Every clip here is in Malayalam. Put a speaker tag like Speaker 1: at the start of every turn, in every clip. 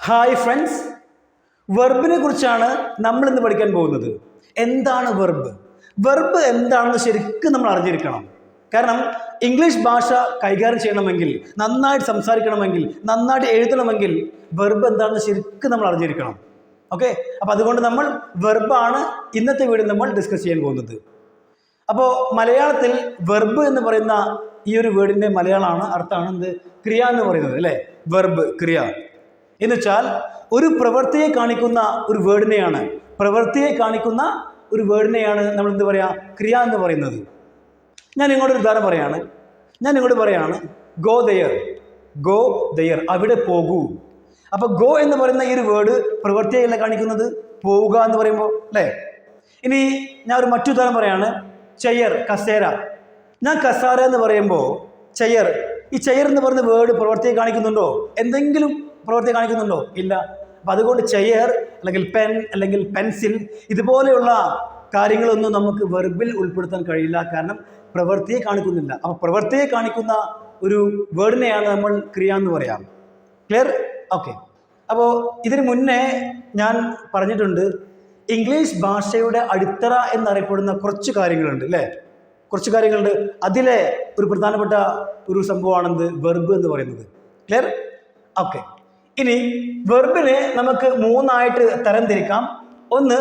Speaker 1: ഹായ് ഫ്രണ്ട്സ്, വെർബിനെ കുറിച്ചാണ് നമ്മൾ ഇന്ന് പഠിക്കാൻ പോകുന്നത്. എന്താണ് വെർബ്? വെർബ് എന്താണെന്ന് ശരിക്കും നമ്മൾ അറിഞ്ഞിരിക്കണം. കാരണം ഇംഗ്ലീഷ് ഭാഷ കൈകാര്യം ചെയ്യണമെങ്കിൽ, നന്നായിട്ട് സംസാരിക്കണമെങ്കിൽ, നന്നായിട്ട് എഴുതണമെങ്കിൽ വെർബ് എന്താണെന്ന് ശരിക്കും നമ്മൾ അറിഞ്ഞിരിക്കണം. ഓക്കെ, അപ്പോൾ അതുകൊണ്ട് നമ്മൾ വെർബാണ് ഇന്നത്തെ വീഡിയോയിൽ നമ്മൾ ഡിസ്കസ് ചെയ്യാൻ പോകുന്നത്. അപ്പോൾ മലയാളത്തിൽ വെർബ് എന്ന് പറയുന്ന ഈ ഒരു വേർഡിൻ്റെ മലയാളമാണ് അർത്ഥമാണ് എന്ത്? ക്രിയ എന്ന് പറയുന്നത് അല്ലേ? വെർബ്, ക്രിയ എന്ന് വെച്ചാൽ ഒരു പ്രവൃത്തിയെ കാണിക്കുന്ന ഒരു വേർഡിനെയാണ് നമ്മൾ എന്ത് പറയുക? ക്രിയ എന്ന് പറയുന്നത്. ഞാൻ ഇങ്ങോട്ടൊരു ഉദാഹരണം പറയാണ്. ഗോ ദയർ, അവിടെ പോകൂ. അപ്പോൾ ഗോ എന്ന് പറയുന്ന ഈ ഒരു വേർഡ് പ്രവൃത്തിയല്ല കാണിക്കുന്നത്, പോവുക എന്ന് പറയുമ്പോൾ അല്ലേ? ഇനി ഞാൻ ഒരു മറ്റു ഉദാഹരണം പറയാണ്. ചെയർ, കസേര. ഞാൻ കസാര എന്ന് പറയുമ്പോൾ ചെയർ, ഈ ചെയർ എന്ന് പറയുന്ന വേർഡ് പ്രവൃത്തിയെ കാണിക്കുന്നുണ്ടോ? എന്തെങ്കിലും പ്രവൃത്തി കാണിക്കുന്നുണ്ടോ? ഇല്ല. അപ്പം അതുകൊണ്ട് ചെയർ അല്ലെങ്കിൽ പെൻ അല്ലെങ്കിൽ പെൻസിൽ ഇതുപോലെയുള്ള കാര്യങ്ങളൊന്നും നമുക്ക് വെർബിൽ ഉൾപ്പെടുത്താൻ കഴിയില്ല. കാരണം പ്രവൃത്തിയെ കാണിക്കുന്നില്ല. അപ്പോൾ പ്രവൃത്തിയെ കാണിക്കുന്ന ഒരു വേർഡിനെയാണ് നമ്മൾ ക്രിയ എന്ന് പറയാം. ക്ലിയർ? ഓക്കെ. അപ്പോൾ ഇതിന് മുന്നേ ഞാൻ പറഞ്ഞിട്ടുണ്ട്, ഇംഗ്ലീഷ് ഭാഷയുടെ അടിത്തറ എന്നറിയപ്പെടുന്ന കുറച്ച് കാര്യങ്ങളുണ്ട് അല്ലേ? കുറച്ച് കാര്യങ്ങളുണ്ട്. അതിലെ ഒരു പ്രധാനപ്പെട്ട ഒരു സംഭവമാണെന്ത്? വെർബ് എന്ന് പറയുന്നത്. ക്ലിയർ? ഓക്കെ. ഇനി വെർബിനെ നമുക്ക് മൂന്നായിട്ട് തരംതിരിക്കാം. ഒന്ന്,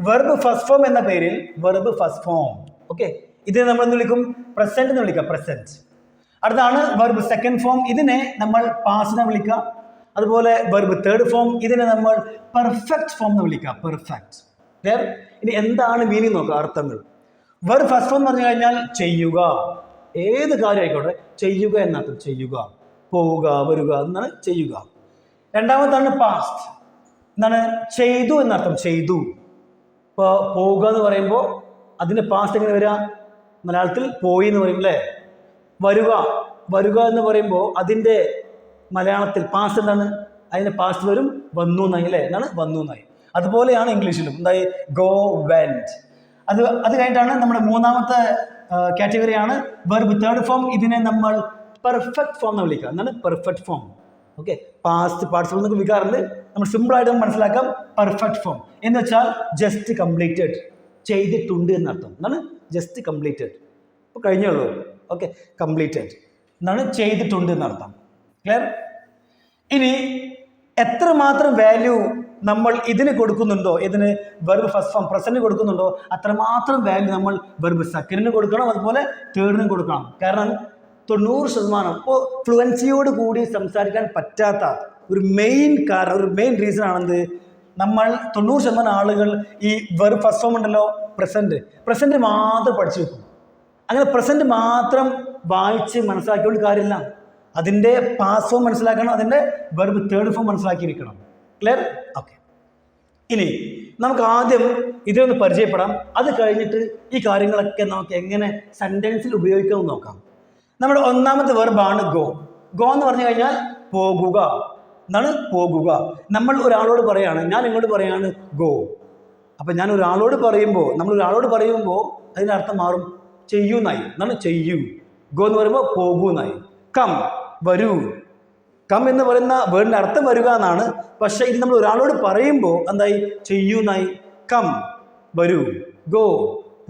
Speaker 1: വെർബ് ഫസ്റ്റ് ഫോം എന്ന പേരിൽ വെർബ് ഫസ്റ്റ് ഫോം. ഓക്കെ, ഇതിനെ നമ്മൾ എന്ത് വിളിക്കും? പ്രസന്റ് എന്ന് വിളിക്കാം, പ്രസന്റ്. അടുത്താണ് വെർബ് സെക്കൻഡ് ഫോം, ഇതിനെ നമ്മൾ പാസ്റ്റ് എന്ന് വിളിക്കാം. അതുപോലെ വെർബ് തേർഡ് ഫോം, ഇതിനെ നമ്മൾ പെർഫെക്റ്റ് ഫോം എന്ന് വിളിക്കാം, പെർഫെക്റ്റ്. ക്ലിയർ? ഇനി എന്താണ് മീനിങ് നോക്കുക, അർത്ഥങ്ങൾ. വെർബ് ഫസ്റ്റ് ഫോം എന്ന് പറഞ്ഞു കഴിഞ്ഞാൽ ചെയ്യുക, ഏത് കാര്യം ആയിക്കോട്ടെ ചെയ്യുക എന്നർത്ഥം, ചെയ്യുക, പോവുക, വരിക എന്നാണ് ചെയ്യുക. രണ്ടാമത്താണ് പാസ്റ്റ്, എന്താണ്? ചെയ്തു എന്നർത്ഥം, ചെയ്തു. ഇപ്പോൾ പോവുക എന്ന് പറയുമ്പോൾ അതിൻ്റെ പാസ്റ്റ് എങ്ങനെ വരിക? മലയാളത്തിൽ പോയി എന്ന് പറയും അല്ലേ? വരുക എന്ന് പറയുമ്പോൾ അതിൻ്റെ മലയാളത്തിൽ പാസ്റ്റ് എന്താണ്? അതിൻ്റെ പാസ്റ്റ് വരും വന്നു എന്നായി അല്ലേ? എന്താണ്? വന്നു എന്നായി. അതുപോലെയാണ് ഇംഗ്ലീഷിലും എന്തായി? Go, went. അത് കഴിഞ്ഞിട്ടാണ് നമ്മുടെ മൂന്നാമത്തെ കാറ്റഗറിയാണ് വെർബ് തേർഡ് ഫോം. ഇതിനെ നമ്മൾ പെർഫെക്റ്റ് ഫോം എന്ന് വിളിക്കുക. എന്താണ്? Perfect form. Okay, past participle എന്നൊക്കെ വിളിക്കാറുണ്ട്. നമ്മൾ സിമ്പിളായിട്ട് മനസ്സിലാക്കാം. പെർഫെക്റ്റ് ഫോം എന്ന് വെച്ചാൽ ജസ്റ്റ് കംപ്ലീറ്റഡ്, ചെയ്തിട്ടുണ്ട് എന്നർത്ഥം. എന്താണ്? ജസ്റ്റ് കംപ്ലീറ്റഡ്, ഇപ്പോൾ കഴിഞ്ഞുള്ളൂ. ഓക്കെ, കംപ്ലീറ്റഡ് എന്നാണ് ചെയ്തിട്ടുണ്ട് എന്നർത്ഥം. ക്ലിയർ? ഇനി എത്രമാത്രം വാല്യൂ നമ്മൾ ഇതിന് കൊടുക്കുന്നുണ്ടോ, ഇതിന് വെർബ് ഫസ്റ്റ് ഫോം പ്രസന്റ് കൊടുക്കുന്നുണ്ടോ, അത്രമാത്രം വാല്യൂ നമ്മൾ വെർബ് സെക്കൻഡിന് കൊടുക്കണം, അതുപോലെ തേർഡിനും കൊടുക്കണം. കാരണം 90% ഇപ്പോൾ ഫ്ലുവൻസിയോട് കൂടി സംസാരിക്കാൻ പറ്റാത്ത ഒരു മെയിൻ റീസൺ ആണെന്ത്? നമ്മൾ 90% ആളുകൾ ഈ വെർബ് ഫസ്റ്റ് ഫോം ഉണ്ടല്ലോ, പ്രസന്റ് മാത്രം പഠിച്ചു വെക്കും. അങ്ങനെ പ്രസന്റ് മാത്രം വായിച്ച് മനസ്സിലാക്കിയോണ്ട് കാര്യമില്ല. അതിൻ്റെ പാസ്റ്റ് ഫോം മനസ്സിലാക്കണം, അതിൻ്റെ വെർബ് തേർഡ് ഫോം മനസ്സിലാക്കിയിരിക്കണം. ക്ലിയർ? ഓക്കെ. ഇനി നമുക്ക് ആദ്യം ഇതൊന്ന് പരിചയപ്പെടാം. അത് കഴിഞ്ഞിട്ട് ഈ കാര്യങ്ങളൊക്കെ നമുക്ക് എങ്ങനെ സെൻറ്റൻസിൽ ഉപയോഗിക്കാമെന്ന് നോക്കാം. നമ്മുടെ ഒന്നാമത്തെ വെർബാണ് ഗോ. ഗോ എന്ന് പറഞ്ഞു കഴിഞ്ഞാൽ പോകുക എന്നാണ്, പോകുക. നമ്മൾ ഒരാളോട് പറയാണ്, ഞാൻ ഇങ്ങോട്ട് പറയാണ് ഗോ. അപ്പം ഞാൻ ഒരാളോട് പറയുമ്പോൾ, നമ്മൾ ഒരാളോട് പറയുമ്പോൾ അതിൻ്റെ അർത്ഥം മാറും, ചെയ്യുന്നായി എന്നാണ്, ചെയ്യൂ. ഗോ എന്ന് പറയുമ്പോൾ പോകൂ എന്നായി. കം, വരൂ. കം എന്ന് പറയുന്ന വേർഡിൻ്റെ അർത്ഥം വരിക എന്നാണ്. പക്ഷേ ഇത് നമ്മൾ ഒരാളോട് പറയുമ്പോൾ എന്തായി? ചെയ്യുന്നായി. കം, വരൂ. ഗോ,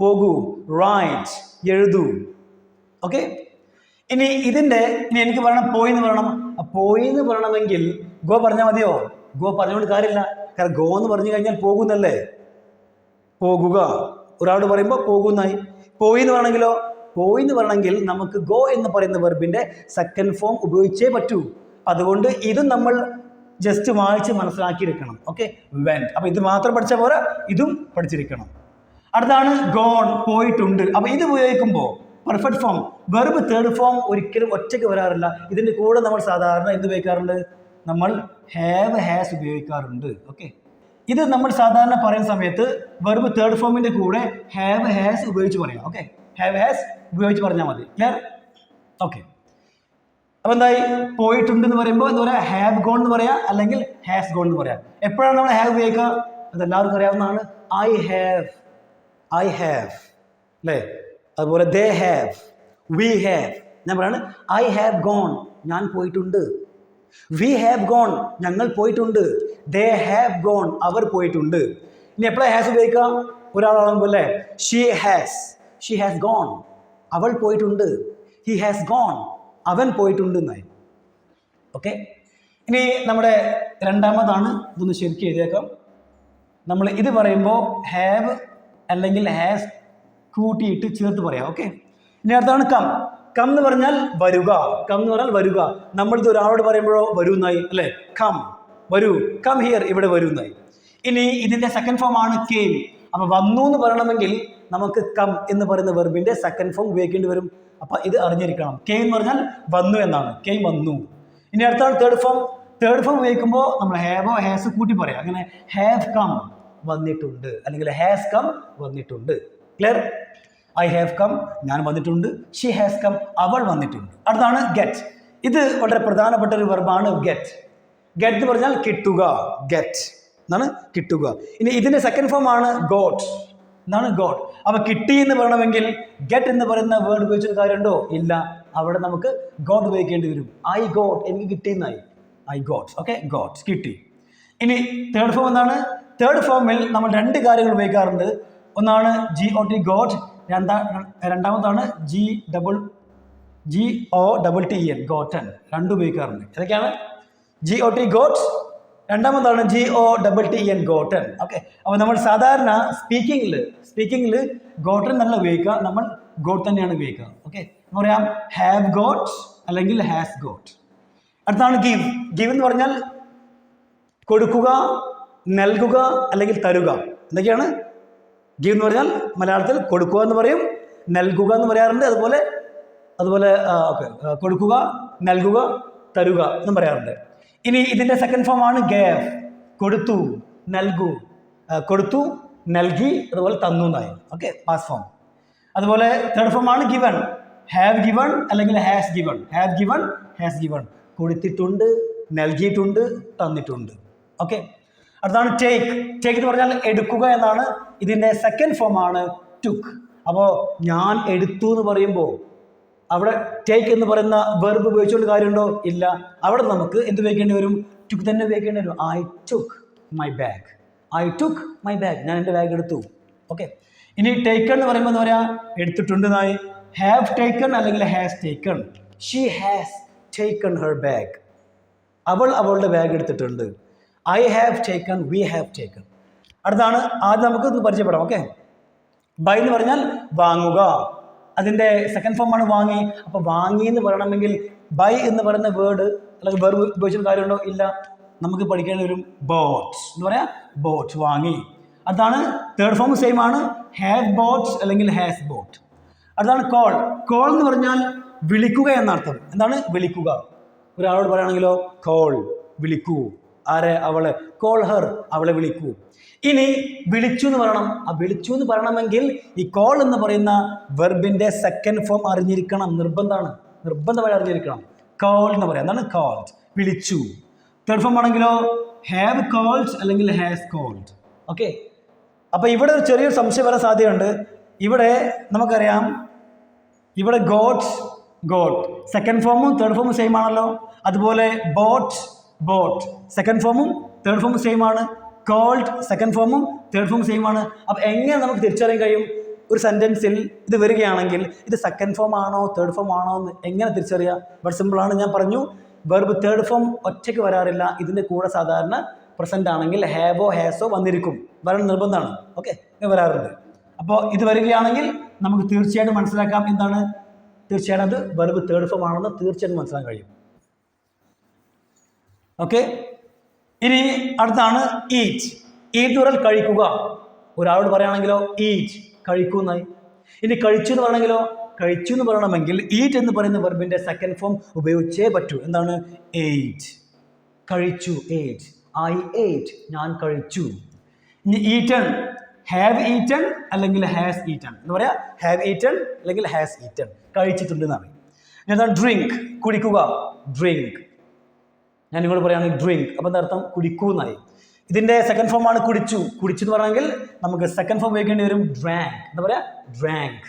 Speaker 1: പോകൂ. റൈറ്റ്, എഴുതൂ. ഓക്കെ. ഇനി എനിക്ക് പറയണം പോയി എന്ന് പറയണം. പോയി എന്ന് പറയണമെങ്കിൽ ഗോ പറഞ്ഞാൽ മതിയോ? ഗോ പറഞ്ഞുകൊണ്ട് കാര്യമില്ല. കാരണം ഗോ എന്ന് പറഞ്ഞു കഴിഞ്ഞാൽ പോകുന്നല്ലേ, പോകുക. ഒരാളോട് പറയുമ്പോൾ പോകുന്നായി. പോയി എന്ന് പറയണമെങ്കിലോ? പോയി എന്ന് പറയണമെങ്കിൽ നമുക്ക് ഗോ എന്ന് പറയുന്ന വെർബിൻ്റെ സെക്കൻഡ് ഫോം ഉപയോഗിച്ചേ പറ്റൂ. അതുകൊണ്ട് ഇതും നമ്മൾ ജസ്റ്റ് വായിച്ച് മനസ്സിലാക്കിയിരിക്കണം. Okay, went. അപ്പോൾ ഇത് മാത്രം പഠിച്ചാൽ പോരാ, ഇതും പഠിച്ചിരിക്കണം. അടുത്താണ് ഗോൺ, പോയിട്ടുണ്ട്. അപ്പോൾ ഇത് ഉപയോഗിക്കുമ്പോൾ perfect form, verb third form ഒരിക്കലും ഒറ്റയ്ക്ക് വരാറില്ല. ഇതിൻ്റെ കൂടെ നമ്മൾ സാധാരണ എന്ത് ഉപയോഗിക്കാറുണ്ട്? നമ്മൾ ഹാവ്, ഹാസ് ഉപയോഗിക്കാറുണ്ട്. ഓക്കെ, ഇത് നമ്മൾ സാധാരണ പറയുന്ന സമയത്ത് വെർബ് തേർഡ് ഫോമിൻ്റെ കൂടെ ഹാവ്, ഹാസ് ഉപയോഗിച്ച് പറയാം. ഓക്കെ, ഹാവ്, ഹാസ് ഉപയോഗിച്ച് പറഞ്ഞാൽ മതി. ക്ലിയർ? ഓക്കെ. അപ്പോൾ എന്തായി? പോയിട്ടുണ്ട് എന്ന് പറയുമ്പോൾ എന്താ പറയുക? ഹാവ് ഗോൺ എന്ന് പറയാം, അല്ലെങ്കിൽ ഹാസ് ഗോൺ എന്ന് പറയാം. എപ്പോഴാണ് നമ്മൾ ഹാവ് ഉപയോഗിക്കുക? അതെല്ലാവർക്കും അറിയാവുന്നതാണ്. ഐ ഹാവ് അല്ലേ? അതുപോലെ ദേ ഹാവ്, വി ഹാവ്. ഞാൻ പറയാണ് ഐ ഹാവ് ഗോൺ, ഞാൻ പോയിട്ടുണ്ട്. വി ഹാവ് ഗോൺ, ഞങ്ങൾ പോയിട്ടുണ്ട്. ദേ ഹാവ് ഗോൺ, അവർ പോയിട്ടുണ്ട്. ഇനി എപ്പോഴാണ് ഹാസ് ഉപയോഗിക്കുക? ഒരാളാകുമ്പോൾ അല്ലേ? ഷീ ഹാസ് ഗോൺ, അവൾ പോയിട്ടുണ്ട്. ഹി ഹാസ് ഗോൺ, അവൻ പോയിട്ടുണ്ട് എന്നായി. ഓക്കെ, ഇനി നമ്മുടെ രണ്ടാമതാണ്, ഇതൊന്ന് ശരിക്കും എഴുതിയേക്കാം. നമ്മൾ ഇത് പറയുമ്പോൾ ഹാവ് അല്ലെങ്കിൽ ഹാസ് കൂട്ടിയിട്ട് ചേർത്ത് പറയാം. ഓക്കെ, ഇനി അടുത്താണ് കം. കം എന്ന് പറഞ്ഞാൽ വരിക. കം എന്ന് പറഞ്ഞാൽ വരിക. നമ്മളിത് ഒരാളോട് പറയുമ്പോഴോ വരുന്നായി അല്ലേ? കം, വരൂ. കം ഹിയർ, ഇവിടെ വരുന്നായി. ഇനി ഇതിന്റെ സെക്കൻഡ് ഫോം ആണ് കെയിം. അപ്പൊ വന്നു എന്ന് പറയണമെങ്കിൽ നമുക്ക് കം എന്ന് പറയുന്ന വെർബിന്റെ സെക്കൻഡ് ഫോം ഉപയോഗിക്കേണ്ടി വരും. അപ്പൊ ഇത് അറിഞ്ഞിരിക്കണം. കെയിം എന്ന് പറഞ്ഞാൽ വന്നു എന്നാണ്. കെയിം വന്നു. ഇനി അടുത്താണ് തേർഡ് ഫോം. തേർഡ് ഫോം ഉപയോഗിക്കുമ്പോൾ നമ്മൾ ഹാവോ ഹാസ് കൂട്ടി പറയാം. അങ്ങനെ ഹാവ് കം, വന്നിട്ടുണ്ട്, അല്ലെങ്കിൽ ഹാസ് കം, വന്നിട്ടുണ്ട്. ക്ലിയർ? ഐ ഹാവ് കം, ഞാൻ വന്നിട്ടുണ്ട്. ഷീ ഹാസ് കം, അവൾ വന്നിട്ടുണ്ട്. അടുത്താണ് ഗെറ്റ്. ഇത് വളരെ പ്രധാനപ്പെട്ട ഒരു വെർബാണ് ഗെറ്റ്. ഗെറ്റ് എന്ന് പറഞ്ഞാൽ കിട്ടുക. ഗെറ്റ് എന്നാണ് കിട്ടുക. ഇനി ഇതിന്റെ സെക്കൻഡ് ഫോം ആണ് ഗോട്ട്. എന്താണ്? ഗോട്ട്. അപ്പൊ കിട്ടി എന്ന് പറയണമെങ്കിൽ ഗെറ്റ് എന്ന് പറയുന്ന വേർഡ് ഉപയോഗിച്ചൊരു കാര്യമുണ്ടോ? ഇല്ല. അവിടെ നമുക്ക് ഗോട്ട് ഉപയോഗിക്കേണ്ടി വരും. ഐ ഗോട്ട്, എനിക്ക് കിട്ടിയെന്നായി. I got. ഓക്കെ, ഗോട്ട്, കിട്ടി. ഇനി തേർഡ് ഫോം എന്താണ്? തേർഡ് ഫോമിൽ നമ്മൾ രണ്ട് കാര്യങ്ങൾ ഉപയോഗിക്കാറുണ്ട്. ഒന്നാണ് GOT ഗോട്ട്, രണ്ടാമതാണ് GOTTEN ഗോട്ടൻ. രണ്ടും ഉപയോഗിക്കാറുണ്ട്. ഏതൊക്കെയാണ്? GOT got, രണ്ടാമതാണ് GOTTEN ഗോട്ടൻ. ഓക്കെ, അപ്പോൾ നമ്മൾ സാധാരണ സ്പീക്കിങ്ങിൽ ഗോട്ടൻ നല്ല ഉപയോഗിക്കുക, നമ്മൾ ഗോട്ട് തന്നെയാണ് ഉപയോഗിക്കുക. ഓക്കെ, പറയാം ഹാവ് ഗോട്ട് അല്ലെങ്കിൽ ഹാസ് ഗോട്ട്. അടുത്താണ് ഗിവ്. ഗിവ് എന്ന് പറഞ്ഞാൽ കൊടുക്കുക, നൽകുക അല്ലെങ്കിൽ തരുക. എന്തൊക്കെയാണ്? ഗിവ് എന്ന് പറഞ്ഞാൽ മലയാളത്തിൽ കൊടുക്കുക എന്ന് പറയും, നൽകുക എന്ന് പറയാറുണ്ട്. അതുപോലെ ഓക്കെ, കൊടുക്കുക, നൽകുക, തരുക എന്നും പറയാറുണ്ട്. ഇനി ഇതിൻ്റെ സെക്കൻഡ് ഫോം ആണ് ഗേവ്. കൊടുത്തു, നൽകി, അതുപോലെ തന്നു എന്നായി. Okay, past form. അതുപോലെ തേർഡ് ഫോം ആണ് ഗിവൺ. ഹാവ് ഗിവൺ അല്ലെങ്കിൽ has given. Have given, has given. കൊടുത്തിട്ടുണ്ട്, നൽകിയിട്ടുണ്ട്, തന്നിട്ടുണ്ട്. ഓക്കെ, അടുത്താണ് ടേക്ക്. ടേക്ക് എന്ന് പറഞ്ഞാൽ എടുക്കുക എന്നാണ്. ഇതിൻ്റെ സെക്കൻഡ് ഫോം ആണ് ടുക്ക്. അപ്പോൾ ഞാൻ എടുത്തു എന്ന് പറയുമ്പോൾ അവിടെ ടേക്ക് എന്ന് പറയുന്ന വെർബ് ഉപയോഗിച്ചുകൊണ്ട് കാര്യമുണ്ടോ? ഇല്ല. അവിടെ നമുക്ക് എന്ത് ഉപയോഗിക്കേണ്ടി വരും? ടുക്ക് തന്നെ ഉപയോഗിക്കേണ്ടി വരും. I took my bag. ഞാൻ എൻ്റെ ബാഗ് എടുത്തു. ഓക്കെ, ഇനി ടേക്കൺ എന്ന് പറയുമ്പോൾ എന്താ പറയുക? എടുത്തിട്ടുണ്ട് എന്നായി. ഹാവ് ടേക്കൺ അല്ലെങ്കിൽ has taken. She has taken her bag. അവൾ അവളുടെ ബാഗ് എടുത്തിട്ടുണ്ട്. I have taken, we have taken. അടുത്താണ്, ആദ്യം നമുക്ക് ഒന്ന് പരിചയപ്പെടാം. ഓക്കെ, ബൈ എന്ന് പറഞ്ഞാൽ വാങ്ങുക. അതിൻ്റെ സെക്കൻഡ് ഫോം ആണ് വാങ്ങി. അപ്പോൾ വാങ്ങി എന്ന് പറയണമെങ്കിൽ ബൈ എന്ന് പറയുന്ന വേർഡ് അല്ലെങ്കിൽ വെർബ് ഉപയോഗിച്ചിട്ട് കാര്യമുണ്ടോ? ഇല്ല. നമുക്ക് പഠിക്കേണ്ടി വരും ബോട്ട് എന്ന് പറയാം. ബോട്ട്, വാങ്ങി. അതാണ് തേർഡ് ഫോം സെയിം ആണ്. ഹാവ് ബോട്ട് അല്ലെങ്കിൽ ഹാസ് ബോട്ട്. അതാണ് കോൾ. കോൾ എന്ന് പറഞ്ഞാൽ വിളിക്കുക എന്നർത്ഥം. എന്താണ്? വിളിക്കുക. ഒരാളോട് പറയുകയാണെങ്കിലോ കോൾ, വിളിക്കൂ. ആരെ? അവളെ. കോൾ ഹെർ, അവളെ വിളിക്കൂ. ഇനി വിളിച്ചു എന്ന് പറയണം. ആ വിളിച്ചു എന്ന് പറയണമെങ്കിൽ ഈ കോൾ എന്ന് പറയുന്ന വെർബിന്റെ സെക്കൻഡ് ഫോം അറിഞ്ഞിരിക്കണം. നിർബന്ധമായി അറിഞ്ഞിരിക്കണം. കോൾ എന്ന് പറയാം. എന്താണ്? കോൾഡ്, വിളിച്ചു. തേർഡ് ഫോം ആണെങ്കിലോ ഹാവ് കോൾഡ് അല്ലെങ്കിൽ ഹാസ് കോൾഡ്. ഓക്കെ, അപ്പൊ ഇവിടെ ഒരു ചെറിയൊരു സംശയം വരാൻ സാധ്യതയുണ്ട്. ഇവിടെ നമുക്കറിയാം, ഇവിടെ ഗോട്ട് സെക്കൻഡ് ഫോമും തേർഡ് ഫോമും സെയിം ആണല്ലോ. അതുപോലെ ബോട്ട് സെക്കൻഡ് ഫോമും തേർഡ് ഫോമും സെയിം ആണ്. കോൾഡ് സെക്കൻഡ് ഫോമും തേർഡ് ഫോമും സെയിം ആണ്. അപ്പം എങ്ങനെ നമുക്ക് തിരിച്ചറിയാൻ കഴിയും? ഒരു സെൻറ്റൻസിൽ ഇത് വരികയാണെങ്കിൽ ഇത് സെക്കൻഡ് ഫോം ആണോ തേർഡ് ഫോം ആണോ എന്ന് എങ്ങനെ തിരിച്ചറിയാം? വളരെ സിമ്പിളാണ്. ഞാൻ പറഞ്ഞു, വെർബ് തേർഡ് ഫോം ഒറ്റയ്ക്ക് വരാറില്ല. ഇതിൻ്റെ കൂടെ സാധാരണ പ്രസൻ്റ് ആണെങ്കിൽ ഹാവോ ഹാസോ വന്നിരിക്കും. വരണം നിർബന്ധമാണ്. ഓക്കെ, വരാറുണ്ട്. അപ്പോൾ ഇത് വരികയാണെങ്കിൽ നമുക്ക് തീർച്ചയായിട്ടും മനസ്സിലാക്കാം എന്താണ്? തീർച്ചയായിട്ടും അത് വെർബ് തേർഡ് ഫോം ആണെന്ന് തീർച്ചയായിട്ടും മനസ്സിലാക്കാൻ കഴിയും. ഓക്കെ, ഇനി അടുത്താണ് ഈറ്റ്. ഈറ്റ് പറഞ്ഞാൽ കഴിക്കുക. ഒരാളോട് പറയുകയാണെങ്കിലോ ഈറ്റ്, കഴിക്കൂ എന്നായി. ഇനി കഴിച്ചു എന്ന് പറയണമെങ്കിലോ കഴിച്ചു എന്ന് പറയണമെങ്കിൽ ഈറ്റ് എന്ന് പറയുന്ന വെർബിന്റെ സെക്കൻഡ് ഫോം ഉപയോഗിച്ചേ പറ്റൂ. എന്താണ്? എയ്റ്റ്, കഴിച്ചു. എയ്റ്റ്, ഐ എയ്റ്റ്, ഞാൻ കഴിച്ചു. ഇനി ഈറ്റൺ, ഹാവ് ഈറ്റൺ അല്ലെങ്കിൽ ഹാസ് ഈറ്റൺ എന്ന് പറയാം. ഹാവ് ഈറ്റൺ അല്ലെങ്കിൽ ഹാസ് ഈറ്റൺ, കഴിച്ചിട്ടുണ്ട് എന്നാണ്. എന്താണ്? ഡ്രിങ്ക്, കുടിക്കുക. ഡ്രിങ്ക്, ഞാൻ നിങ്ങളോട് പറയുകയാണെങ്കിൽ ഡ്രിങ്ക്. അപ്പം എന്താ അർത്ഥം? കുടിക്കൂ എന്നായി. ഇതിൻ്റെ സെക്കൻഡ് ഫോം ആണ് കുടിച്ചു. എന്ന് പറയണമെങ്കിൽ നമുക്ക് സെക്കൻഡ് ഫോം ഉപയോഗിക്കേണ്ടി വരും ഡ്രാങ്ക്. എന്താ പറയുക? ഡ്രാങ്ക്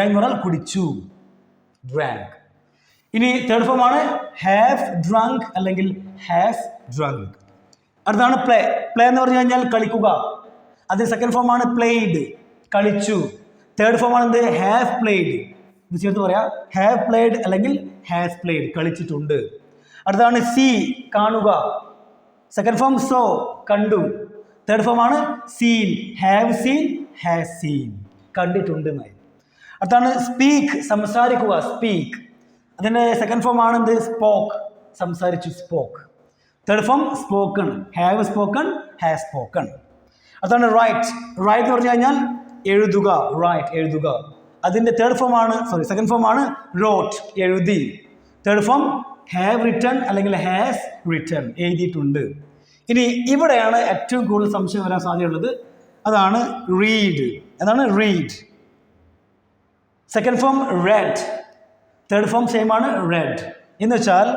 Speaker 1: എന്ന് പറഞ്ഞാൽ കുടിച്ചു. ഡ്രാങ്ക്. ഇനി തേർഡ് ഫോം ആണ് ഹാവ് ഡ്രങ്ക് അല്ലെങ്കിൽ ഹാസ് ഡ്രങ്ക്. അടുത്താണ് പ്ലേ. പ്ലേ എന്ന് പറഞ്ഞു കഴിഞ്ഞാൽ കളിക്കുക. അതിന് സെക്കൻഡ് ഫോം ആണ് പ്ലേഡ്, കളിച്ചു. തേർഡ് ഫോം ആണ് എന്ത്? Have played. ഇത് ചേർത്ത് പറയാം, ഹാവ് പ്ലേഡ് അല്ലെങ്കിൽ ഹാസ് പ്ലേഡ്, കളിച്ചിട്ടുണ്ട്. അടുത്താണ് സീ, കാണുക. സെക്കൻഡ് ഫോം സോ, കണ്ടു. തേർഡ് ഫോം ആണ് seen, have seen has seen, കണ്ടിട്ടുണ്ട്. അടുത്താണ് സ്പീക്ക്, സംസാരിക്കുക, സ്പീക്ക്. അതിൻ്റെ സെക്കൻഡ് ഫോം ആണ് എന്ത്? സ്പോക്ക്, സംസാരിച്ചു, spoke. Third form spoken, have spoken has spoken. അതാണ് റൈറ്റ്. റൈറ്റ് എന്ന് പറഞ്ഞു കഴിഞ്ഞാൽ എഴുതുക, റൈറ്റ്, എഴുതുക. അതിൻ്റെ തേർഡ് ഫോം ആണ് സെക്കൻഡ് ഫോം ആണ് റോട്ട്, എഴുതി. തേർഡ് ഫോം ഹാവ് റിട്ടൺ അല്ലെങ്കിൽ ഹാസ് റിട്ടൺ, എഴുതിയിട്ടുണ്ട്. ഇനി ഇവിടെയാണ് ഏറ്റവും കൂടുതൽ സംശയം വരാൻ സാധ്യതയുള്ളത്. അതാണ് റീഡ്. എന്താണ് read? Second form red, third form same ആണ് റെഡ്. എന്ന് വെച്ചാൽ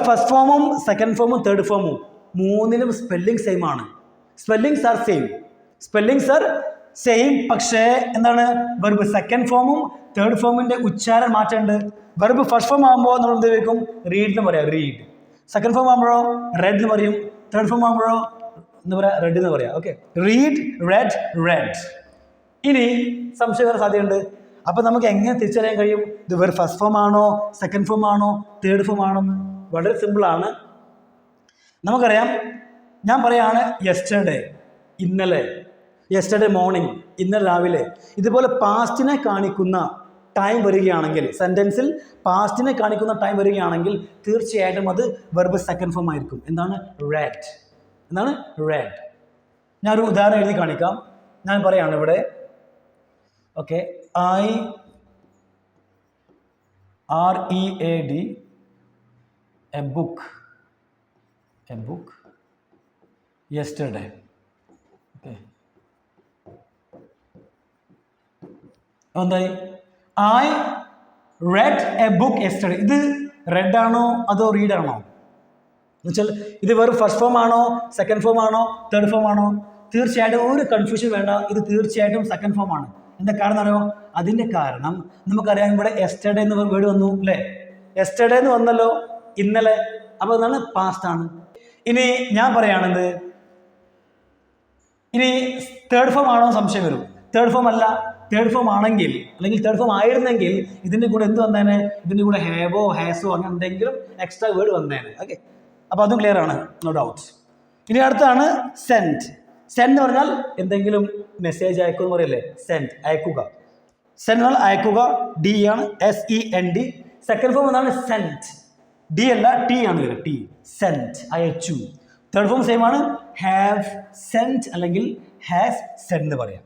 Speaker 1: ഫസ്റ്റ് ഫോമും സെക്കൻഡ് ഫോമും തേർഡ് ഫോമും മൂന്നിലും സ്പെല്ലിംഗ് സെയിം ആണ്. Spellings are same, spellings are same. പക്ഷേ എന്താണ്? വെർബ് സെക്കൻഡ് ഫോമും തേർഡ് ഫോമിൻ്റെ ഉച്ചാരണം മാറ്റമുണ്ട്. വെർബ് ഫസ്റ്റ് ഫോം ആകുമ്പോൾ നമ്മൾ എന്ത് വയ്ക്കും? റീഡ് എന്ന് പറയാം, റീഡ്. സെക്കൻഡ് ഫോം ആകുമ്പോഴോ റെഡ് എന്ന് പറയും. തേർഡ് ഫോം ആകുമ്പോഴോ എന്താ പറയുക? റെഡ് എന്ന് പറയാം. Okay, read, red, red. ഇനി സംശയം വരാൻ സാധ്യതയുണ്ട്. അപ്പം നമുക്ക് എങ്ങനെ തിരിച്ചറിയാൻ കഴിയും ഇത് വെറും ഫസ്റ്റ് ഫോം ആണോ സെക്കൻഡ് ഫോം ആണോ തേർഡ് ഫോം ആണോ എന്ന്? വളരെ സിമ്പിളാണ്. നമുക്കറിയാം, ഞാൻ പറയാണ് യെസ്റ്റർഡേ, ഇന്നലെ, യെസ്റ്റർഡേ മോർണിംഗ്, ഇന്നലെ രാവിലെ. ഇതുപോലെ പാസ്റ്റിനെ കാണിക്കുന്ന ടൈം വരികയാണെങ്കിൽ, സെൻറ്റൻസിൽ പാസ്റ്റിനെ കാണിക്കുന്ന ടൈം വരികയാണെങ്കിൽ തീർച്ചയായിട്ടും അത് വെർബ് സെക്കൻഡ് ഫോം ആയിരിക്കും. എന്താണ്? റെഡ്. എന്താണ്? റെഡ്. ഞാനൊരു ഉദാഹരണം എഴുതി കാണിക്കാം. ഞാൻ പറയാണ് ഇവിടെ, okay, READ a book yesterday. Okay, എന്തായി? I read a book yesterday. ഇത് റെഡ് ആണോ അതോ റീഡ് ആണോ എന്നുവെച്ചാൽ ഇത് വെറും ഫസ്റ്റ് ഫോം ആണോ സെക്കൻഡ് ഫോം ആണോ തേർഡ് ഫോം ആണോ? തീർച്ചയായിട്ടും ഒരു കൺഫ്യൂഷൻ വേണ്ട, ഇത് തീർച്ചയായിട്ടും സെക്കൻഡ് ഫോം ആണ്. എന്താ കാരണം അറിയോ? അതിൻ്റെ കാരണം നമുക്കറിയാം, ഇവിടെ എസ്റ്റർഡേ എന്ന് വേർഡ് വന്നു അല്ലേ? എസ്റ്റർഡേ എന്ന് വന്നല്ലോ, ഇന്നലെ. അപ്പോൾ എന്താണ്? പാസ്റ്റ് ആണ്. ഇനി ഞാൻ പറയുകയാണെന്ത്, ഇനി തേർഡ് ഫോം ആണോ സംശയം വരും. തേർഡ് ഫോം അല്ല. തേർഡ് ഫോം ആണെങ്കിൽ അല്ലെങ്കിൽ തേർഡ് ഫോം ആയിരുന്നെങ്കിൽ ഇതിൻ്റെ കൂടെ എന്ത് വന്നേനെ? ഇതിൻ്റെ കൂടെ ഹാവോ ഹാസോ അങ്ങനെ എന്തെങ്കിലും എക്സ്ട്രാ വേർഡ് വന്നേനെ. ഓക്കെ, അപ്പോൾ അതും ക്ലിയർ ആണ്, നോ ഡൗട്ട്. ഇനി അടുത്താണ് സെൻഡ്. സെൻഡ് എന്ന് പറഞ്ഞാൽ എന്തെങ്കിലും മെസ്സേജ് അയക്കുക എന്ന് പറയല്ലേ? സെൻഡ്, അയക്കുക. സെൻഡ് എന്നാൽ അയക്കുക, ഡി ആണ്, SEND. സെക്കൻഡ് ഫോം എന്താണ്? സെൻറ്റ്, ഡി അല്ല ടി ആണ് വരിക, ടി, സെൻറ്റ്, അയച്ചു. തേർഡ് ഫോം സെയിം ആണ്, ഹാവ് സെൻറ്റ് അല്ലെങ്കിൽ ഹാസ് സെൻഡ് എന്ന് പറയാം.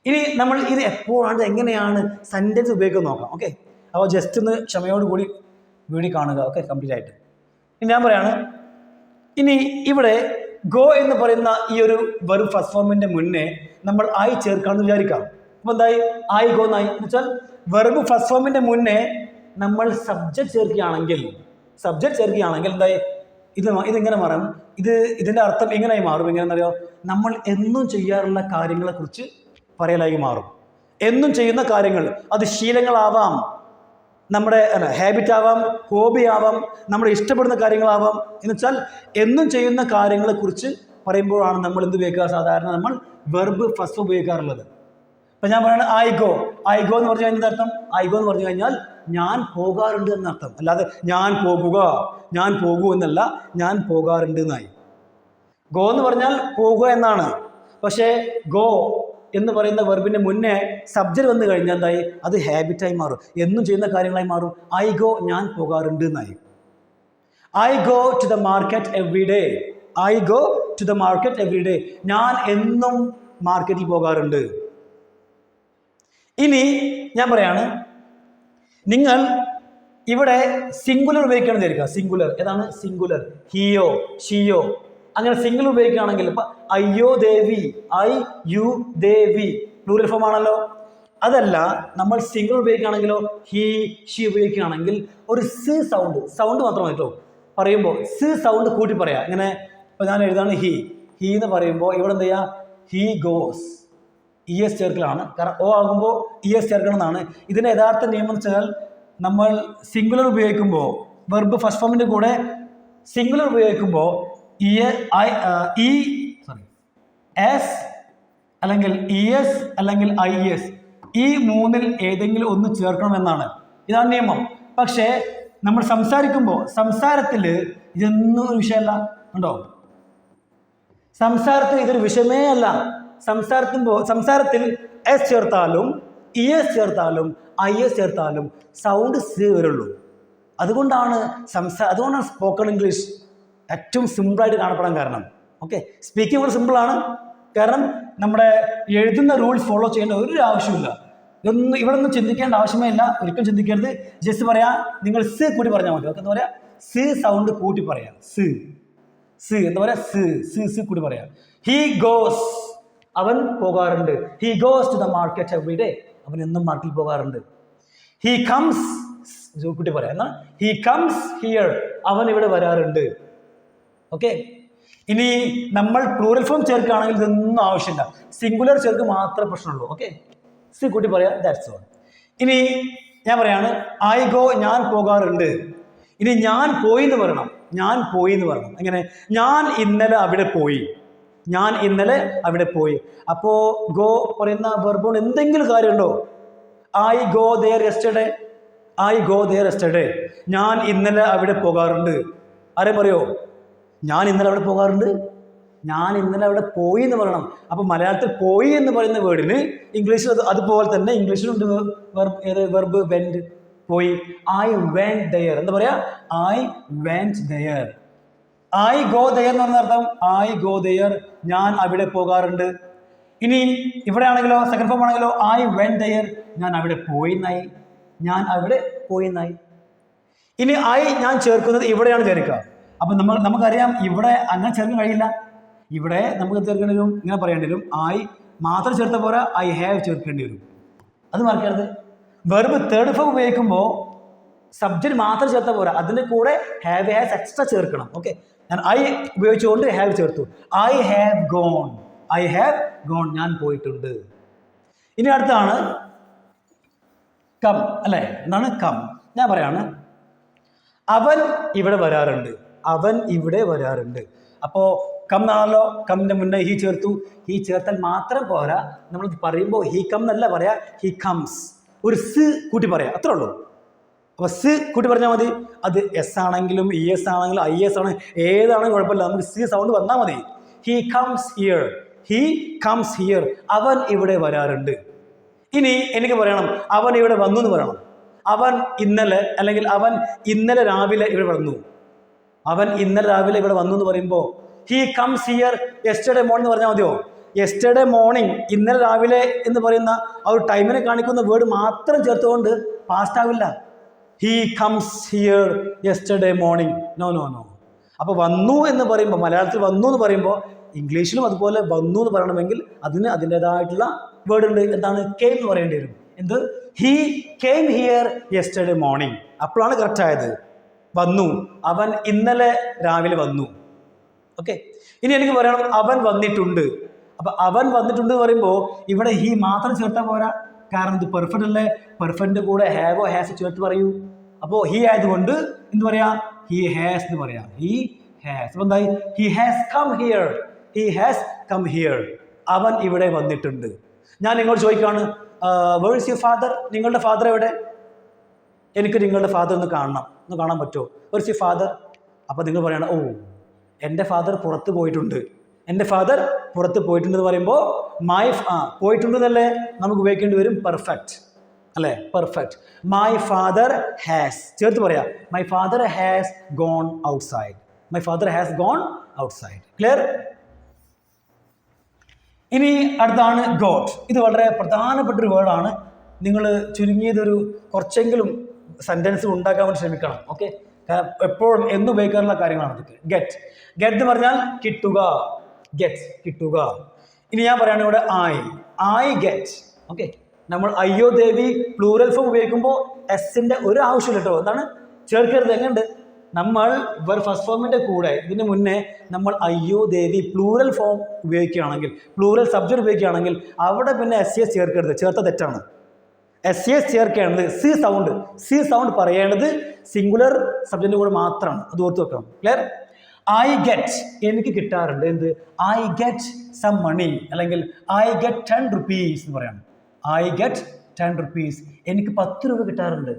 Speaker 1: ഇനി നമ്മൾ ഇത് എപ്പോഴാണ് എങ്ങനെയാണ് സെൻറ്റൻസ് ഉപയോഗിക്കുന്നത് നോക്കാം. ഓക്കെ, അപ്പോൾ ജസ്റ്റ് ഒന്ന് ക്ഷമയോടുകൂടി വീഡിയോ കാണുക. ഓക്കെ, കംപ്ലീറ്റ് ആയിട്ട്. ഇനി ഞാൻ പറയാണ്, ഇനി ഇവിടെ ഗോ എന്ന് പറയുന്ന ഈ ഒരു വെറും ഫസ്റ്റ് ഫോമിൻ്റെ മുന്നേ നമ്മൾ ആയി ചേർക്കാമെന്ന് വിചാരിക്കാം. അപ്പോൾ എന്തായി? ആയി ഗോ എന്നായി. എന്ന് വെച്ചാൽ വെറും ഫസ്റ്റ് ഫോമിൻ്റെ മുന്നേ നമ്മൾ സബ്ജക്റ്റ് ചേർക്കുകയാണെങ്കിൽ എന്തായി? ഇതിങ്ങനെ മാറും. ഇതിൻ്റെ അർത്ഥം എങ്ങനെയായി മാറും? എങ്ങനെയെന്നറിയോ? നമ്മൾ എന്നും ചെയ്യാറുള്ള കാര്യങ്ങളെക്കുറിച്ച് പറയലായി മാറും. എന്നും ചെയ്യുന്ന കാര്യങ്ങൾ, അത് ശീലങ്ങളാവാം, നമ്മുടെ ഹാബിറ്റ് ആവാം, ഹോബി ആവാം, നമ്മുടെ ഇഷ്ടപ്പെടുന്ന കാര്യങ്ങളാവാം. എന്ന് വെച്ചാൽ എന്നും ചെയ്യുന്ന കാര്യങ്ങളെക്കുറിച്ച് പറയുമ്പോഴാണ് നമ്മൾ എന്ത് ഉപയോഗിക്കുക? സാധാരണ നമ്മൾ വെർബ് ഫസ്റ്റ് ഉപയോഗിക്കാറുള്ളത്. അപ്പം ഞാൻ പറയുന്നത് ഐ ഗോ എന്ന് പറഞ്ഞു കഴിഞ്ഞാൽ അർത്ഥം, ഐ ഗോ എന്ന് പറഞ്ഞു കഴിഞ്ഞാൽ ഞാൻ പോകാറുണ്ട് എന്നർത്ഥം. അല്ലാതെ ഞാൻ പോകൂ എന്നല്ല, ഞാൻ പോകാറുണ്ട് എന്നായി. ഗോ എന്ന് പറഞ്ഞാൽ പോകുക എന്നാണ്. പക്ഷേ ഗോ എന്ന് പറയുന്ന വെർബിൻ്റെ മുന്നേ സബ്ജക്റ്റ് വന്നു കഴിഞ്ഞാൽ എന്തായി? അത് ഹാബിറ്റായി മാറും, എന്നും ചെയ്യുന്ന കാര്യങ്ങളായി മാറും. ഐ ഗോ, ഞാൻ പോകാറുണ്ട് എന്നായി. I go to the market every day. I go to the market every day. ഞാൻ എന്നും മാർക്കറ്റിൽ പോകാറുണ്ട്. ഇനി ഞാൻ പറയാണ്, നിങ്ങൾ ഇവിടെ സിംഗുലർ ഉപയോഗിക്കണം വിചാരിക്കുക. സിംഗുലർ ഏതാണ്? സിംഗുലർ, ഹിയോ ഷിയോ, അങ്ങനെ സിംഗുലർ ഉപയോഗിക്കുകയാണെങ്കിൽ ഇപ്പം അയ്യോ Devi, I you Devi, plural form ആണല്ലോ. അതല്ല, നമ്മൾ സിംഗുലർ ഉപയോഗിക്കുകയാണെങ്കിലോ ഹി ഷി ഉപയോഗിക്കുകയാണെങ്കിൽ ഒരു സി സൗണ്ട് മാത്രമേ കേട്ടോ പറയുമ്പോൾ സി സൗണ്ട് കൂട്ടി പറയാം. ഇങ്ങനെ ഇപ്പം ഞാൻ എഴുതാണ് ഹി എന്ന് പറയുമ്പോൾ ഇവിടെ എന്ത് ചെയ്യുക? He goes, ES ചേർക്കലാണ്. കാരണം ഓ ആകുമ്പോൾ ES ചേർക്കണം എന്നാണ് ഇതിൻ്റെ യഥാർത്ഥ നിയമം എന്ന് വെച്ചാൽ നമ്മൾ സിംഗുലർ ഉപയോഗിക്കുമ്പോൾ വെർബ് ഫസ്റ്റ് ഫോമിൻ്റെ കൂടെ സിംഗുലർ ഉപയോഗിക്കുമ്പോൾ എസ് അല്ലെങ്കിൽ ES അല്ലെങ്കിൽ IS ഈ മൂന്നിൽ ഏതെങ്കിലും ഒന്ന് ചേർക്കണമെന്നാണ്. ഇതാണ് നിയമം. പക്ഷേ നമ്മൾ സംസാരത്തിൽ ഇതൊന്നും ഒരു വിഷയമല്ല. ഉണ്ടോ? സംസാരത്തിൽ ഇതൊരു വിഷയമേ അല്ല. സംസാരത്തിൽ S ചേർത്താലും ES ചേർത്താലും IS ചേർത്താലും സൗണ്ട് സി വരുള്ളൂ. അതുകൊണ്ടാണ് സ്പോക്കൺ ഇംഗ്ലീഷ് ഏറ്റവും സിമ്പിളായിട്ട് കാണപ്പെടാൻ കാരണം. ഓക്കെ, സ്പീക്കിംഗ് വളരെ സിമ്പിളാണ്. കാരണം നമ്മുടെ എഴുതുന്ന റൂൾസ് ഫോളോ ചെയ്യേണ്ട ഒരു ആവശ്യമില്ല. ഇവിടെ ഒന്നും ചിന്തിക്കേണ്ട ആവശ്യമേ ഇല്ല. ഒരിക്കലും ചിന്തിക്കരുത്. ജസ്റ്റ് പറയാം, നിങ്ങൾ സ് കൂട്ടി പറഞ്ഞാൽ മതി. ഓക്കെ, എന്താ പറയുക, സ് സൗണ്ട് കൂട്ടി പറയാം. സ് എന്താ പറയുക, സ് കൂട്ടി പറയാം. ഹി ഗോസ്, അവൻ പോകാറുണ്ട്. He goes to the market every day, അവൻ എന്നും മാർക്കറ്റിൽ പോകാറുണ്ട്. ഹി കംസ്, കൂട്ടി പറയാം. എന്നാൽ ഹി കംസ് ഹിയർ, അവൻ ഇവിടെ വരാറുണ്ട്. ഓക്കെ, ഇനി നമ്മൾ പ്ലൂറൽ ഫോം ചേർക്കുകയാണെങ്കിൽ ഇതൊന്നും ആവശ്യമില്ല. സിംഗുലർ ചേർക്ക് മാത്രമേ പ്രശ്നമുള്ളൂ. ഓക്കെ, സി കൂട്ടി പറയാം, ദാറ്റ്സ് ഓൾ. ഇനി ഞാൻ പറയാണ് ഐ ഗോ, ഞാൻ പോകാറുണ്ട്. ഇനി ഞാൻ പോയി എന്ന് പറയണം. എങ്ങനെ? ഞാൻ ഇന്നലെ അവിടെ പോയി. അപ്പോൾ ഗോ പറയുന്ന വെർബോൺ എന്തെങ്കിലും കാര്യമുണ്ടോ? I go there yesterday. ഞാൻ ഇന്നലെ അവിടെ പോകാറുണ്ട്. ആരെയും പറയോ ഞാൻ ഇന്നലെ അവിടെ പോകാറുണ്ട്? ഞാൻ ഇന്നലെ അവിടെ പോയി എന്ന് പറയണം. അപ്പോൾ മലയാളത്തിൽ പോയി എന്ന് പറയുന്ന വേർഡിന് ഇംഗ്ലീഷിൽ അതുപോലെ തന്നെ ഇംഗ്ലീഷിലുണ്ട് വെർബ് വെൻറ്റ്, പോയി. I went there. എന്താ പറയാ? I went there. I go there എന്ന് പറഞ്ഞ അർത്ഥം ഐ ഗോ ദെയർ, ഞാൻ അവിടെ പോകാറുണ്ട്. ഇനി ഇവിടെ ആണെങ്കിലോ, സെക്കൻഡ് ഫോം ആണെങ്കിലോ ഐ വെൻറ്റ് ദെയർ, ഞാൻ അവിടെ പോയിന്നായി. ഇനി ഞാൻ ചേർക്കുന്നത് ഇവിടെയാണ് ചേർക്കുക. അപ്പം നമുക്കറിയാം ഇവിടെ അങ്ങനെ ചേർക്കാൻ കഴിയില്ല. ഇവിടെ നമുക്ക് ചേർക്കേണ്ടി വരും, ഇങ്ങനെ പറയേണ്ടി വരും. ഐ മാത്രം ചേർത്ത പോരാ, ഐ ഹാവ് ചേർക്കേണ്ടി വരും. അത് മറക്കരുത്. വെർബ് തേർഡ് ഫോം ഉപയോഗിക്കുമ്പോൾ സബ്ജക്റ്റ് മാത്രം ചേർത്ത പോരാ, അതിൻ്റെ കൂടെ ഹാവ് ഹാസ് എക്സ്ട്രാ ചേർക്കണം. ഓക്കെ, ഞാൻ ഐ ഉപയോഗിച്ചുകൊണ്ട് ഹാവ് ചേർത്തു. ഐ ഹാവ് ഗോൺ, ഞാൻ പോയിട്ടുണ്ട്. ഇനി അടുത്താണ് കം, അല്ലേ? എന്താണ് കം? ഞാൻ പറയാണ് അവൻ ഇവിടെ വരാറുണ്ട്. അപ്പോൾ കം എന്നാണല്ലോ, കമ്മിൻ്റെ മുന്നേ ഹി ചേർത്തു. ഹി ചേർത്താൽ മാത്രം പോരാ, നമ്മൾ പറയുമ്പോൾ ഹി കം എന്നല്ല പറയാ, ഹി കംസ്. ഒരു സ് കൂട്ടി പറയാം, അത്രേ ഉള്ളൂ. അപ്പോൾ സ് കൂട്ടി പറഞ്ഞാൽ മതി. അത് എസ് ആണെങ്കിലും ES ആണെങ്കിലും IS ആണെങ്കിലും ഏതാണെങ്കിലും കുഴപ്പമില്ല, നമുക്ക് സി സൗണ്ട് വന്നാൽ മതി. ഹി കംസ് ഹിയർ, അവൻ ഇവിടെ വരാറുണ്ട്. ഇനി എനിക്ക് പറയണം അവൻ ഇവിടെ വന്നു എന്ന് പറയണം. അവൻ ഇന്നലെ അല്ലെങ്കിൽ അവൻ ഇന്നലെ രാവിലെ ഇവിടെ വന്നു. എന്ന് പറയുമ്പോൾ he comes here yesterday morning എന്ന് പറഞ്ഞാൽ മതിയോ? യെസ്റ്റർഡേ മോർണിംഗ്, ഇന്നലെ രാവിലെ എന്ന് പറയുന്ന ആ ഒരു ടൈമിനെ കാണിക്കുന്ന വേർഡ് മാത്രം ചേർത്തുകൊണ്ട് പാസ്റ്റ് ആവില്ല. He comes here yesterday morning. No. അപ്പോൾ വന്നു എന്ന് പറയുമ്പോൾ, മലയാളത്തിൽ വന്നു എന്ന് പറയുമ്പോൾ ഇംഗ്ലീഷിലും അതുപോലെ വന്നു എന്ന് പറയണമെങ്കിൽ അതിന് അതിൻ്റെതായിട്ടുള്ള വേർഡ് ഉണ്ട്. എന്താണ്? കെയിം എന്ന് പറയേണ്ടി വരും. എന്ത്? He came here yesterday morning. അപ്പോഴാണ് കറക്റ്റ് ആയത്. വന്നു, അവൻ ഇന്നലെ രാവിലെ വന്നു. ഓക്കെ, ഇനി എനിക്ക് പറയണം അവൻ വന്നിട്ടുണ്ട്. അപ്പം അവൻ വന്നിട്ടുണ്ട് എന്ന് പറയുമ്പോൾ ഇവിടെ ഹി മാത്രം ചേർത്താൽ പോരാ, കാരണം ഇത് പെർഫെക്റ്റ് അല്ലേ. പെർഫെക്റ്റിൻ്റെ കൂടെ ഹാവോ ഹാസ് ചേർത്ത് പറയൂ. അപ്പോൾ ഹി ആയതുകൊണ്ട് എന്ത് പറയാം? ഹി ഹാസ് എന്ന് പറയാം. He has. അപ്പോൾ എന്തായി? He has come here. അവൻ ഇവിടെ വന്നിട്ടുണ്ട്. ഞാൻ നിങ്ങളോട് ചോദിക്കുകയാണ്, വേർ ഈസ് യുവർ ഫാദർ? നിങ്ങളുടെ ഫാദർ എവിടെ? എനിക്ക് നിങ്ങളുടെ ഫാദർ ഒന്ന് കാണാൻ പറ്റുമോ? Where is your father? അപ്പോൾ നിങ്ങൾ പറയണം, ഓ എൻ്റെ ഫാദർ പുറത്ത് പോയിട്ടുണ്ട്. എന്ന് പറയുമ്പോൾ പോയിട്ടുണ്ടെന്നല്ലേ നമുക്ക് ഉപയോഗിക്കേണ്ടി വരും പെർഫെക്റ്റ്, അല്ലേ? പെർഫെക്റ്റ്. മൈ ഫാദർ ഹാസ് ചേർത്ത് പറയാം. My father has gone outside. Clear? ഇനി അടുത്താണ് ഗോട്ട്. ഇത് വളരെ പ്രധാനപ്പെട്ടൊരു വേർഡാണ്. നിങ്ങൾ ചുരുങ്ങിയതൊരു കുറച്ചെങ്കിലും സെൻറ്റൻസ് ഉണ്ടാക്കാൻ വേണ്ടി ശ്രമിക്കണം. ഓക്കെ, എപ്പോഴും എന്നും ഉപയോഗിക്കാറുള്ള കാര്യങ്ങളാണ് ഇതൊക്കെ. ഗെറ്റ് എന്ന് പറഞ്ഞാൽ കിട്ടുക. ഇനി ഞാൻ പറയുകയാണെങ്കിൽ ഇവിടെ ഐ ഗെറ്റ്. ഓക്കെ, നമ്മൾ അയ്യോ ദേവി പ്ലൂറൽ ഫോം ഉപയോഗിക്കുമ്പോൾ എസിൻ്റെ ഒരു ആവശ്യമില്ല കേട്ടോ. എന്താണ്? ചേർക്കരുത്. എങ്ങനെയുണ്ട്? നമ്മൾ ഫസ്റ്റ് ഫോമിൻ്റെ കൂടെ ഇതിന് മുന്നേ നമ്മൾ അയ്യോ ദേവി പ്ലൂറൽ ഫോം ഉപയോഗിക്കുകയാണെങ്കിൽ, പ്ലൂറൽ സബ്ജക്റ്റ് ഉപയോഗിക്കുകയാണെങ്കിൽ അവിടെ പിന്നെ SES ചേർക്കരുത്. ചേർത്ത തെറ്റാണ്. എസ് എസ് ചേർക്കേണ്ടത് സി സൗണ്ട് പറയേണ്ടത് സിംഗുലർ സബ്ജക്റ്റിൻ്റെ കൂടെ മാത്രമാണ്. അത് ഓർത്ത് വെക്കണം. ക്ലിയർ? ഐ ഗെറ്റ്, എനിക്ക് കിട്ടാറുണ്ട്. എന്ത്? ഐ ഗെറ്റ് സം മണി, അല്ലെങ്കിൽ ഐ ഗെറ്റ് 10 rupees എന്ന് പറയണം. ഐ ഗെറ്റ് 10 rupees, എനിക്ക് 10 രൂപ കിട്ടാറുണ്ട്.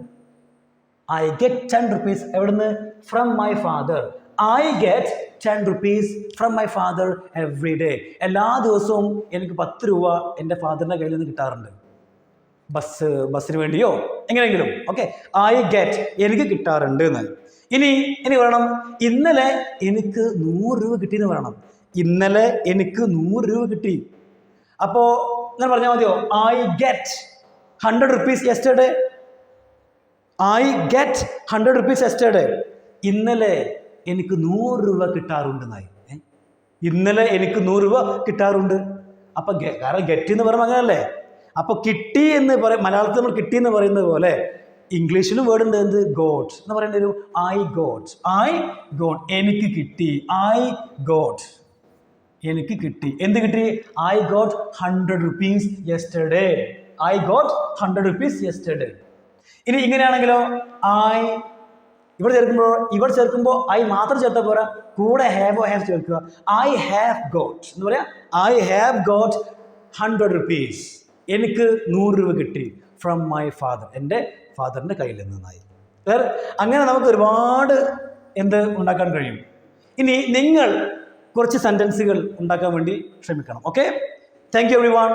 Speaker 1: ഐ ഗെറ്റ് 10 rupees എവിടുന്ന്? From my father. I get 10 rupees from my father every day. എല്ലാ ദിവസവും എനിക്ക് 10 രൂപ എൻ്റെ ഫാദറിൻ്റെ കയ്യിൽ നിന്ന് കിട്ടാറുണ്ട്. ബസ്സിന് വേണ്ടിയോ എങ്ങനെയെങ്കിലും. ഓക്കെ, ഐ ഗെറ്റ്, എനിക്ക് കിട്ടാറുണ്ട് എന്ന്. ഇനി പറയണം, ഇന്നലെ എനിക്ക് 100 രൂപ കിട്ടിയെന്ന് പറയണം. ഇന്നലെ എനിക്ക് 100 രൂപ കിട്ടി. അപ്പോൾ ഞാൻ പറഞ്ഞാൽ മതിയോ? I get 100 rupees yesterday. I get 100 rupees yesterday. ഇന്നലെ എനിക്ക് 100 രൂപ കിട്ടാറുണ്ടെന്നായി. ഇന്നലെ എനിക്ക് 100 രൂപ കിട്ടാറുണ്ട്. അപ്പം കാരണം ഗെറ്റ് എന്ന് പറയുമ്പോൾ അങ്ങനെയല്ലേ. അപ്പോൾ കിട്ടി എന്ന് പറയും, മലയാളത്തിൽ നമ്മൾ കിട്ടി എന്ന് പറയുന്നത് പോലെ ഇംഗ്ലീഷിലും വേർഡ് ഉണ്ട്. എന്ത്? ഗോട്ട് എന്ന് പറയേണ്ട ഒരു ഐ ഗോട്ട്, എനിക്ക് കിട്ടി. ഐ ഗോട്ട്, എനിക്ക് കിട്ടി. എന്ത് കിട്ടി? I got 100 rupees yesterday. I got 100 rupees yesterday. ഇനി ഇങ്ങനെയാണെങ്കിലോ, ഇവിടെ ചേർക്കുമ്പോൾ ഐ മാത്രം ചേർത്താൽ പോരാ, കൂടെ ഹാവ് ചേർക്കുക. ഐ ഹാവ് ഗോട്ട് എന്ന് പറയാം. ഐ ഹാവ് ഗോട്ട് 100 rupees, എനിക്ക് 100 രൂപ കിട്ടി. ഫ്രം മൈ ഫാദർ, എൻ്റെ ഫാദറിൻ്റെ കയ്യിൽ നിന്നായി. അങ്ങനെ നമുക്ക് ഒരുപാട് ഉണ്ടാക്കാൻ കഴിയും. ഇനി നിങ്ങൾ കുറച്ച് സെൻറ്റൻസുകൾ ഉണ്ടാക്കാൻ വേണ്ടി ശ്രമിക്കണം. Okay, thank you everyone.